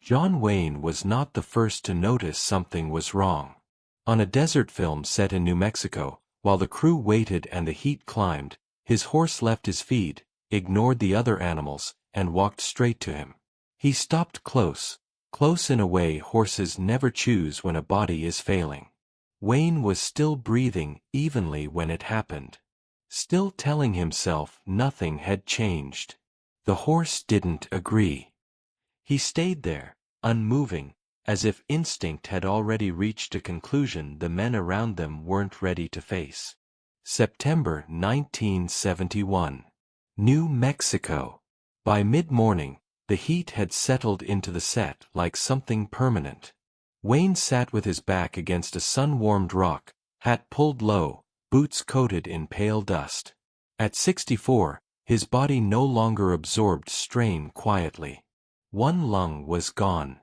John Wayne was not the first to notice something was wrong. On a desert film set in New Mexico, while the crew waited and the heat climbed, his horse left his feed, ignored the other animals, and walked straight to him. He stopped close in a way horses never choose when a body is failing. Wayne was still breathing evenly when it happened, still telling himself nothing had changed. The horse didn't agree. He stayed there, unmoving, as if instinct had already reached a conclusion the men around them weren't ready to face. September 1971. New Mexico. By mid-morning, the heat had settled into the set like something permanent. Wayne sat with his back against a sun-warmed rock, hat pulled low, boots coated in pale dust. At 64, his body no longer absorbed strain quietly. One lung was gone.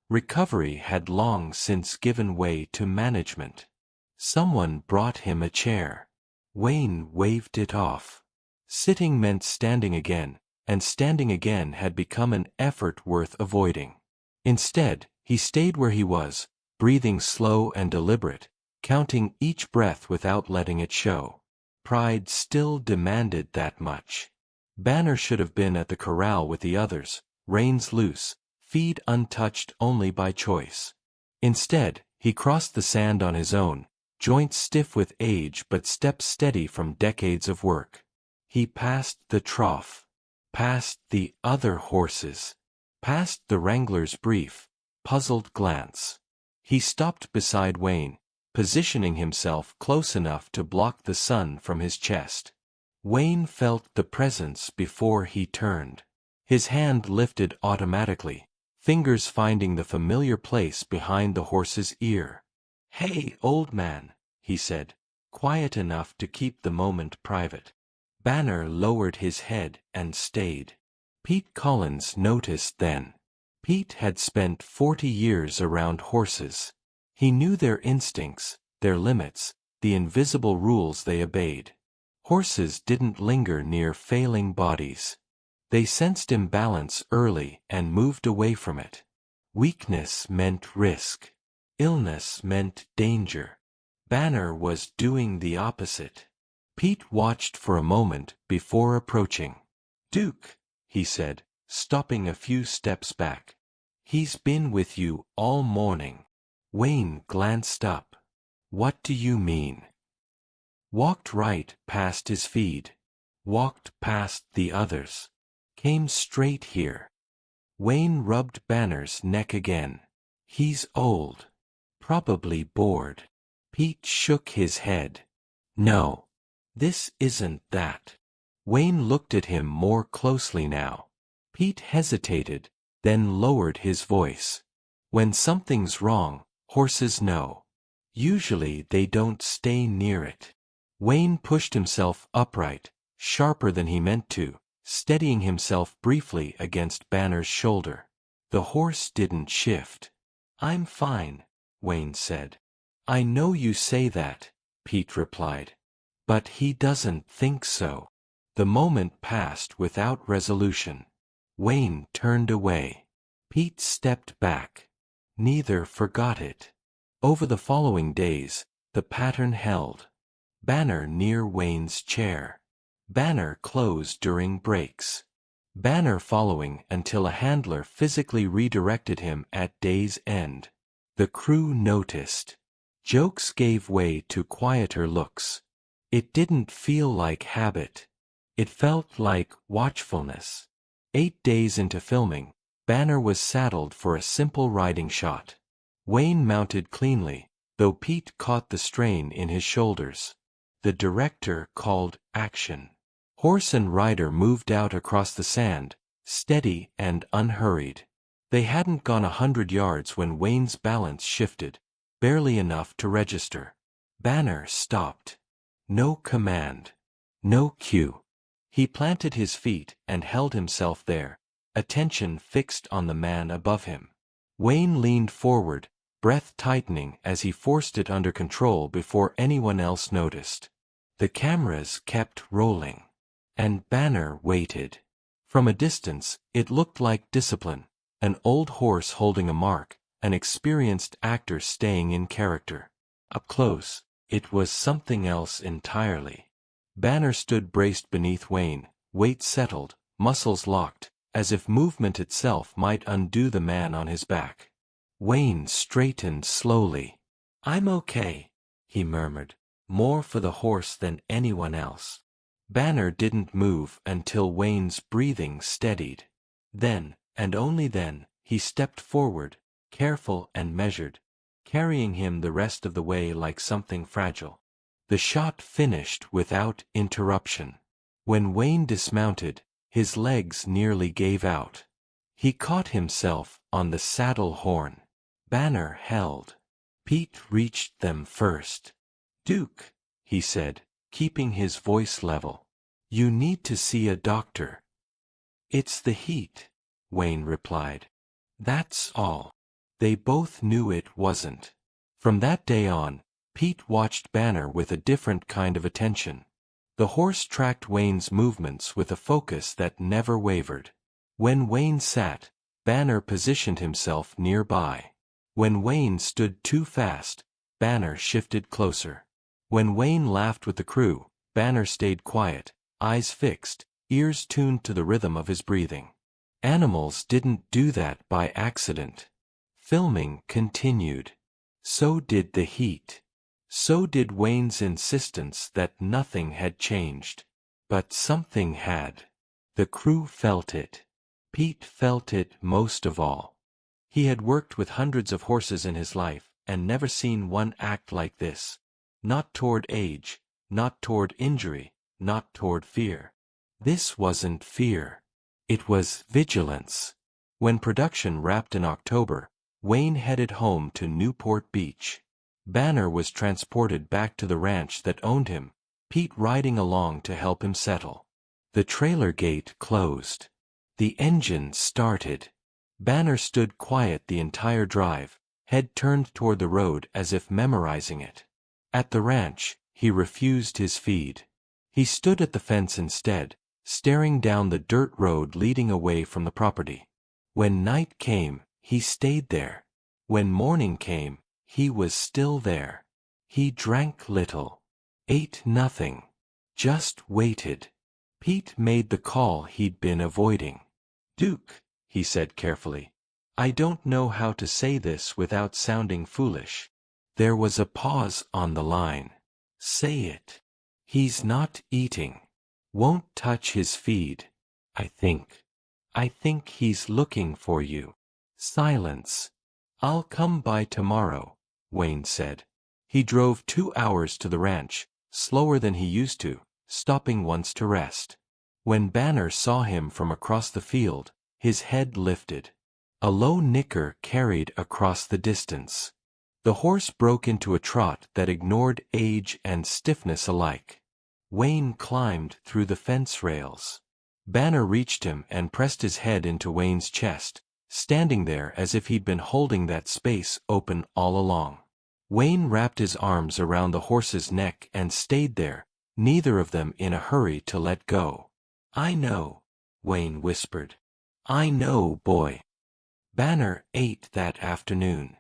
Recovery had long since given way to management. Someone brought him a chair. Wayne waved it off. Sitting meant standing again, and standing again had become an effort worth avoiding. Instead, he stayed where he was, breathing slow and deliberate, counting each breath without letting it show. Pride still demanded that much. Banner should have been at the corral with the others, reins loose, feed untouched only by choice. Instead, he crossed the sand on his own, joints stiff with age but steps steady from decades of work. He passed the trough, past the other horses, past the wrangler's brief, puzzled glance. He stopped beside Wayne, positioning himself close enough to block the sun from his chest. Wayne felt the presence before he turned. His hand lifted automatically, fingers finding the familiar place behind the horse's ear. "Hey, old man," he said, quiet enough to keep the moment private. Banner lowered his head and stayed. Pete Collins noticed then. Pete had spent 40 years around horses. He knew their instincts, their limits, the invisible rules they obeyed. Horses didn't linger near failing bodies. They sensed imbalance early and moved away from it. Weakness meant risk. Illness meant danger. Banner was doing the opposite. Pete watched for a moment before approaching. "Duke," he said, stopping a few steps back. "He's been with you all morning." Wayne glanced up. "What do you mean?" Walked right past his feed. Walked past the others. Came straight here. Wayne rubbed Banner's neck again. "He's old. Probably bored." Pete shook his head. "No. This isn't that." Wayne looked at him more closely now. Pete hesitated, then lowered his voice. "When something's wrong, horses know. Usually they don't stay near it." Wayne pushed himself upright, sharper than he meant to, steadying himself briefly against Banner's shoulder. The horse didn't shift. "I'm fine," Wayne said. "I know you say that," Pete replied. "But he doesn't think so." The moment passed without resolution. Wayne turned away. Pete stepped back. Neither forgot it. Over the following days, the pattern held. Banner near Wayne's chair. Banner closed during breaks. Banner following until a handler physically redirected him at day's end. The crew noticed. Jokes gave way to quieter looks. It didn't feel like habit. It felt like watchfulness. 8 days into filming, Banner was saddled for a simple riding shot. Wayne mounted cleanly, though Pete caught the strain in his shoulders. The director called action. Horse and rider moved out across the sand, steady and unhurried. They hadn't gone 100 yards when Wayne's balance shifted, barely enough to register. Banner stopped. No command. No cue. He planted his feet and held himself there, attention fixed on the man above him. Wayne leaned forward, breath tightening as he forced it under control before anyone else noticed. The cameras kept rolling. And Banner waited. From a distance, it looked like discipline, An old horse holding a mark, an experienced actor staying in character. Up close, it was something else entirely. Banner stood braced beneath Wayne, weight settled, muscles locked, as if movement itself might undo the man on his back. Wayne straightened slowly. "I'm okay," he murmured, more for the horse than anyone else. Banner didn't move until Wayne's breathing steadied. Then, and only then, he stepped forward, careful and measured, carrying him the rest of the way like something fragile. The shot finished without interruption. When Wayne dismounted, his legs nearly gave out. He caught himself on the saddle horn. Banner held. Pete reached them first. "Duke," he said, keeping his voice level, "you need to see a doctor." "It's the heat," Wayne replied. "That's all." They both knew it wasn't. From that day on, Pete watched Banner with a different kind of attention. The horse tracked Wayne's movements with a focus that never wavered. When Wayne sat, Banner positioned himself nearby. When Wayne stood too fast, Banner shifted closer. When Wayne laughed with the crew, Banner stayed quiet, eyes fixed, ears tuned to the rhythm of his breathing. Animals didn't do that by accident. Filming continued. So did the heat. So did Wayne's insistence that nothing had changed. But something had. The crew felt it. Pete felt it most of all. He had worked with hundreds of horses in his life, and never seen one act like this. Not toward age, not toward injury, not toward fear. This wasn't fear. It was vigilance. When production wrapped in October, Wayne headed home to Newport Beach. Banner was transported back to the ranch that owned him, Pete riding along to help him settle. The trailer gate closed. The engine started. Banner stood quiet the entire drive, head turned toward the road as if memorizing it. At the ranch, he refused his feed. He stood at the fence instead, staring down the dirt road leading away from the property. When night came, he stayed there. When morning came, he was still there. He drank little, ate nothing, just waited. Pete made the call he'd been avoiding. "Duke," he said carefully, "I don't know how to say this without sounding foolish." There was a pause on the line. "Say it." "He's not eating. Won't touch his feed. I think he's looking for you." Silence. "I'll come by tomorrow," Wayne said. He drove 2 hours to the ranch, slower than he used to, stopping once to rest. When Banner saw him from across the field, his head lifted. A low nicker carried across the distance. The horse broke into a trot that ignored age and stiffness alike. Wayne climbed through the fence rails. Banner reached him and pressed his head into Wayne's chest, standing there as if he'd been holding that space open all along. Wayne wrapped his arms around the horse's neck and stayed there, neither of them in a hurry to let go. "I know," Wayne whispered. "I know, boy." Banner ate that afternoon.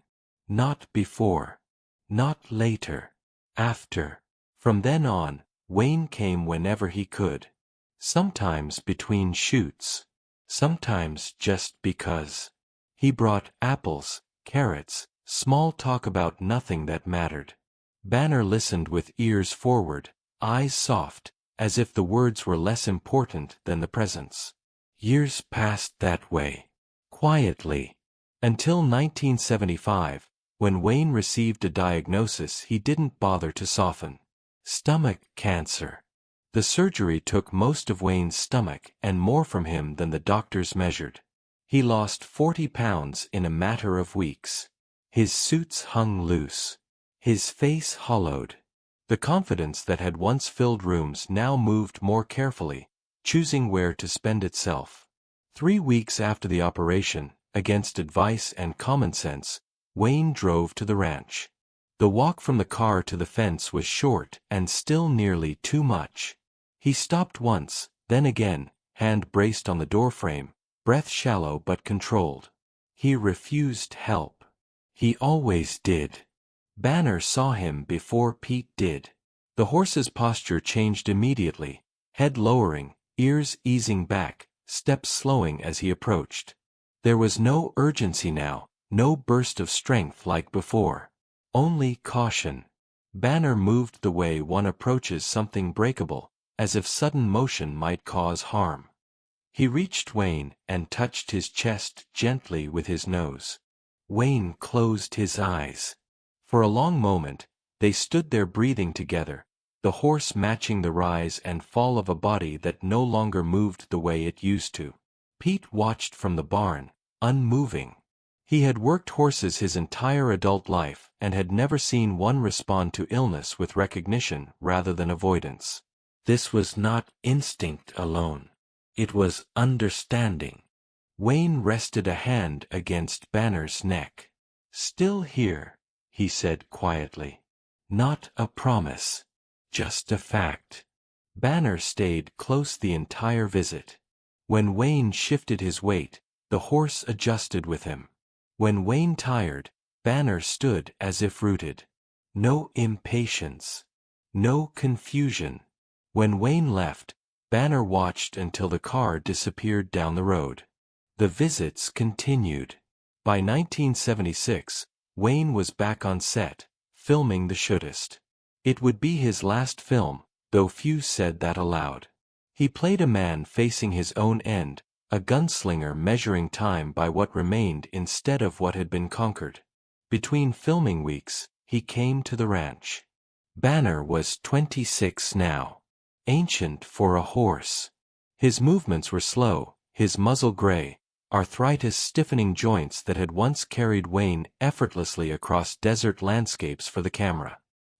Not before. Not later. After. From then on, Wayne came whenever he could. Sometimes between shoots. Sometimes just because. He brought apples, carrots, small talk about nothing that mattered. Banner listened with ears forward, eyes soft, as if the words were less important than the presence. Years passed that way. Quietly. Until 1975, when Wayne received a diagnosis he didn't bother to soften. Stomach cancer. The surgery took most of Wayne's stomach and more from him than the doctors measured. He lost 40 pounds in a matter of weeks. His suits hung loose. His face hollowed. The confidence that had once filled rooms now moved more carefully, choosing where to spend itself. 3 weeks after the operation, against advice and common sense, Wayne drove to the ranch. The walk from the car to the fence was short and still nearly too much. He stopped once, then again, hand braced on the doorframe, breath shallow but controlled. He refused help. He always did. Banner saw him before Pete did. The horse's posture changed immediately, head lowering, ears easing back, steps slowing as he approached. There was no urgency now, no burst of strength like before. Only caution. Banner moved the way one approaches something breakable, as if sudden motion might cause harm. He reached Wayne and touched his chest gently with his nose. Wayne closed his eyes. For a long moment, they stood there breathing together, the horse matching the rise and fall of a body that no longer moved the way it used to. Pete watched from the barn, unmoving. He had worked horses his entire adult life and had never seen one respond to illness with recognition rather than avoidance. This was not instinct alone. It was understanding. Wayne rested a hand against Banner's neck. "Still here," he said quietly. "Not a promise. Just a fact." Banner stayed close the entire visit. When Wayne shifted his weight, the horse adjusted with him. When Wayne tired, Banner stood as if rooted. No impatience. No confusion. When Wayne left, Banner watched until the car disappeared down the road. The visits continued. By 1976, Wayne was back on set, filming The Shouldest. It would be his last film, though few said that aloud. He played a man facing his own end, a gunslinger measuring time by what remained instead of what had been conquered. Between filming weeks, he came to the ranch. Banner was 26 now. Ancient for a horse. His movements were slow, his muzzle gray, arthritis stiffening joints that had once carried Wayne effortlessly across desert landscapes for the camera.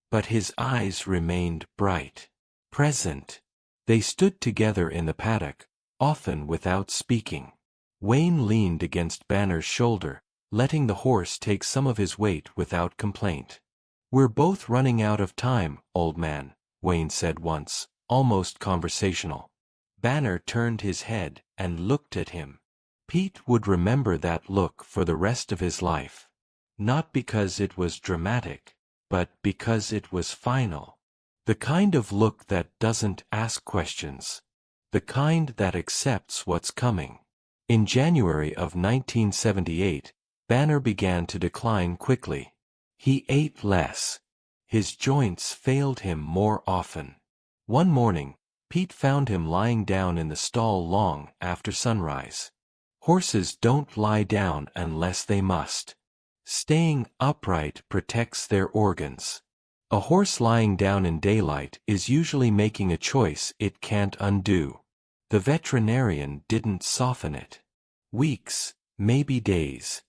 But his eyes remained bright. Present. They stood together in the paddock, often without speaking. Wayne leaned against Banner's shoulder, letting the horse take some of his weight without complaint. "We're both running out of time, old man," Wayne said once, almost conversational. Banner turned his head and looked at him. Pete would remember that look for the rest of his life. Not because it was dramatic, but because it was final. The kind of look that doesn't ask questions. The kind that accepts what's coming. In January of 1978, Banner began to decline quickly. He ate less. His joints failed him more often. One morning, Pete found him lying down in the stall long after sunrise. Horses don't lie down unless they must. Staying upright protects their organs. A horse lying down in daylight is usually making a choice it can't undo. The veterinarian didn't soften it. Weeks, maybe days.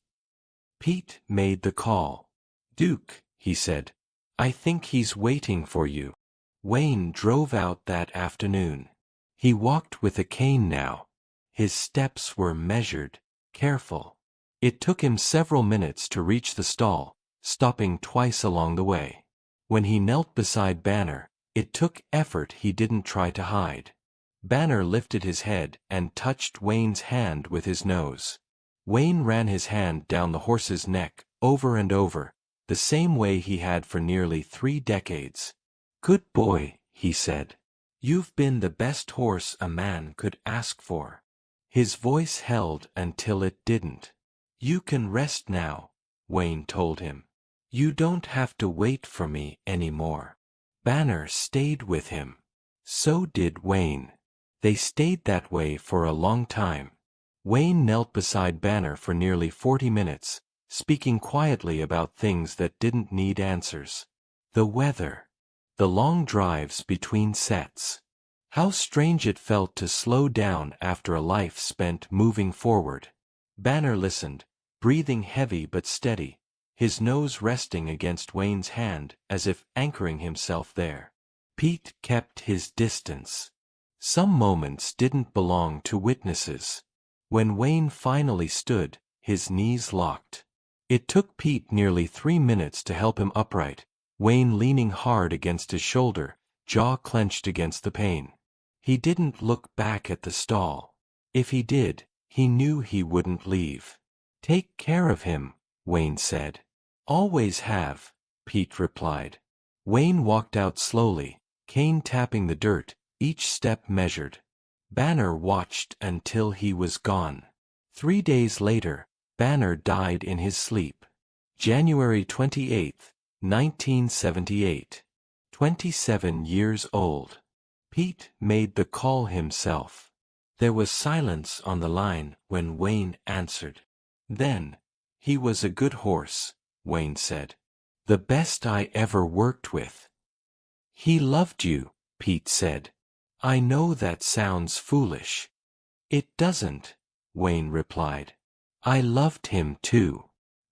Pete made the call. "Duke," he said, "I think he's waiting for you." Wayne drove out that afternoon. He walked with a cane now. His steps were measured, careful. It took him several minutes to reach the stall, stopping twice along the way. When he knelt beside Banner, it took effort he didn't try to hide. Banner lifted his head and touched Wayne's hand with his nose. Wayne ran his hand down the horse's neck, over and over, the same way he had for nearly 3 decades. "Good boy," he said. "You've been the best horse a man could ask for." His voice held until it didn't. "You can rest now," Wayne told him. "You don't have to wait for me anymore." Banner stayed with him. So did Wayne. They stayed that way for a long time. Wayne knelt beside Banner for nearly 40 minutes, speaking quietly about things that didn't need answers. The weather. The long drives between sets. How strange it felt to slow down after a life spent moving forward. Banner listened, breathing heavy but steady, his nose resting against Wayne's hand as if anchoring himself there. Pete kept his distance. Some moments didn't belong to witnesses. When Wayne finally stood, his knees locked. It took Pete nearly 3 minutes to help him upright, Wayne leaning hard against his shoulder, jaw clenched against the pain. He didn't look back at the stall. If he did, he knew he wouldn't leave. Take care of him, Wayne said. Always have, Pete replied. Wayne walked out slowly, cane tapping the dirt, each step measured. Banner watched until he was gone. 3 days later, Banner died in his sleep. January 28, 1978. 27 years old. Pete made the call himself. There was silence on the line when Wayne answered. Then, he was a good horse, Wayne said. The best I ever worked with. He loved you, Pete said. I know that sounds foolish. It doesn't, Wayne replied. I loved him too.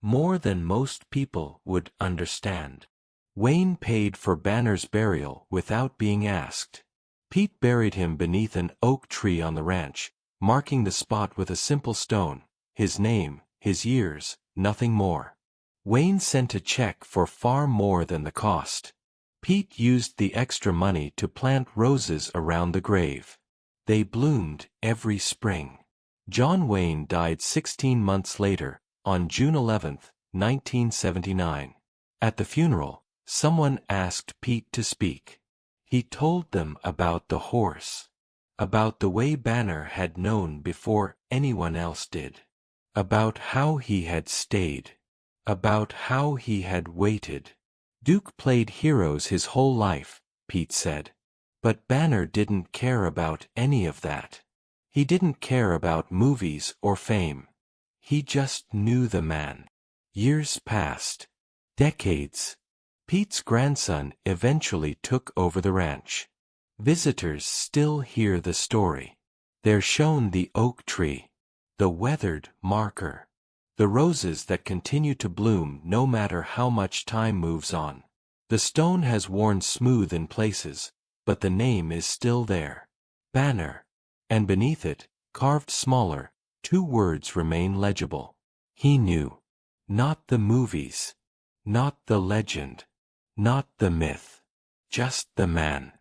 More than most people would understand. Wayne paid for Banner's burial without being asked. Pete buried him beneath an oak tree on the ranch, marking the spot with a simple stone, his name, his years, nothing more. Wayne sent a check for far more than the cost. Pete used the extra money to plant roses around the grave. They bloomed every spring. John Wayne died 16 months later, on June 11, 1979. At the funeral, someone asked Pete to speak. He told them about the horse. About the way Banner had known before anyone else did. About how he had stayed. About how he had waited. Duke played heroes his whole life, Pete said. But Banner didn't care about any of that. He didn't care about movies or fame. He just knew the man. Years passed. Decades. Pete's grandson eventually took over the ranch. Visitors still hear the story. They're shown the oak tree, the weathered marker, the roses that continue to bloom no matter how much time moves on. The stone has worn smooth in places, but the name is still there. Banner. And beneath it, carved smaller, 2 words remain legible. He knew. Not the movies. Not the legend. Not the myth. Just the man.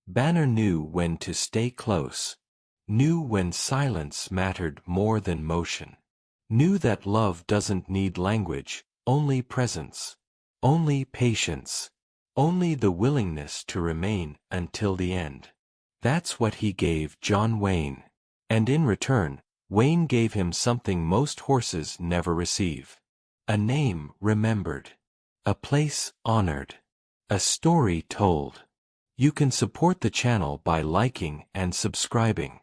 Banner knew when to stay close. Knew when silence mattered more than motion. Knew that love doesn't need language, only presence. Only patience. Only the willingness to remain until the end. That's what he gave John Wayne. And in return, Wayne gave him something most horses never receive. A name remembered. A place honored. A story told. You can support the channel by liking and subscribing.